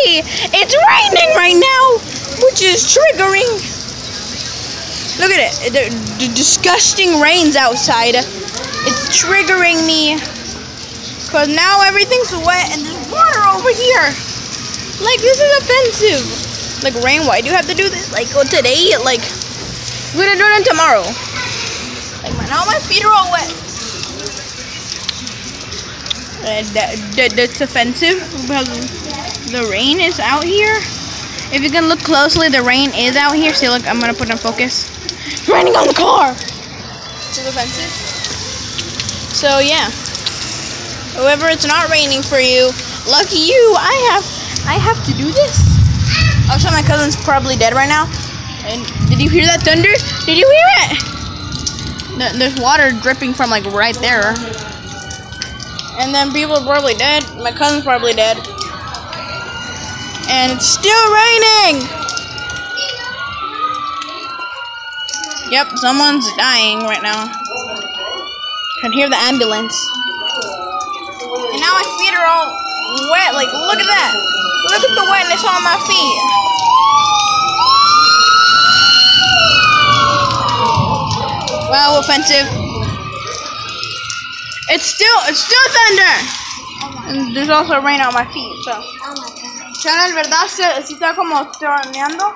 see, it's raining right now, which is triggering. Look at it, the disgusting rain's outside. It's triggering me, because now everything's wet and there's water over here. Like, this is offensive. Like, rain, why do you have to do this? Like, today, like, we're gonna do it tomorrow. Like, now my feet are all wet. That's offensive because the rain is out here. If you can look closely, the rain is out here. See, look, I'm gonna put it in focus. It's raining on the car. It's offensive. So yeah, whoever it's not raining for you, lucky you. I have to do this. Also, my cousin's probably dead right now. And did you hear that thunder? Did you hear it? There's water dripping from like right there. And then people are probably dead. My cousin's probably dead. And it's still raining. Yep, someone's dying right now. I can hear the ambulance. And now my feet are all wet. Like, look at that. Look at the wetness on my feet. Wow, offensive. It's still thunder. And there's also rain on my feet, so. Channel, ¿verdad? ¿Sí está como torneando?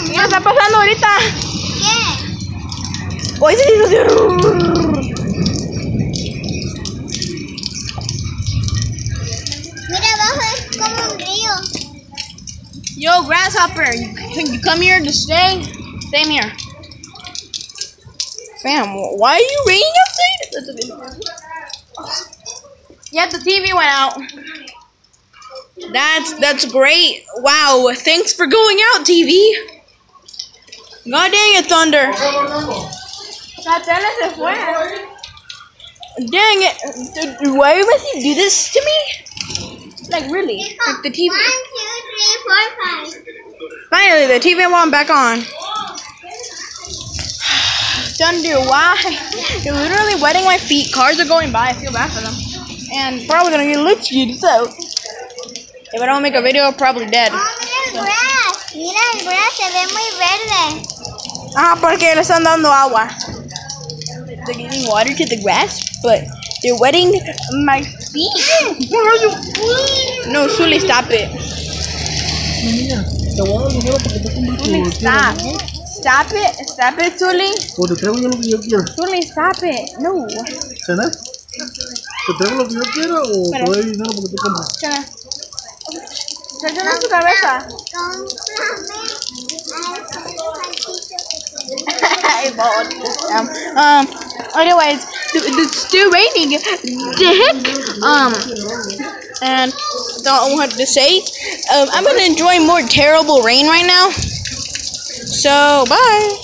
¿Qué está pasando ahorita? ¿Qué? Hoy se hizo. Mira, abajo es como un río. Yo, grasshopper, you come here to stay? Same here. Fam, why are you raining outside? Yeah, the TV went out. That's great. Wow, thanks for going out, TV. God dang it, Thunder. La tele se fue. Dang it. Why must you do this to me? Like, really? Like the TV. 1, 2, 3, 4, 5. Finally, the TV went back on. Thunder, why? You're literally wetting my feet. Cars are going by. I feel bad for them. And probably gonna get lipstick, so if I don't make a video, I'm probably dead. Oh, mira el grass. Mira el grass, se ve muy verde. Ah, porque le están dando agua. They're giving water to the grass, but they're wetting my feet. Where are you? No, Sully, stop it. Sully, stop. Stop it. Stop it, Sully. Sully, stop it. No. ¿Te traigo lo que yo quiera o te doy dinero porque tú compras? ¿Se llena su cabeza? Anyways, it's still raining. And don't know what to say. I'm gonna enjoy more terrible rain right now. So, bye.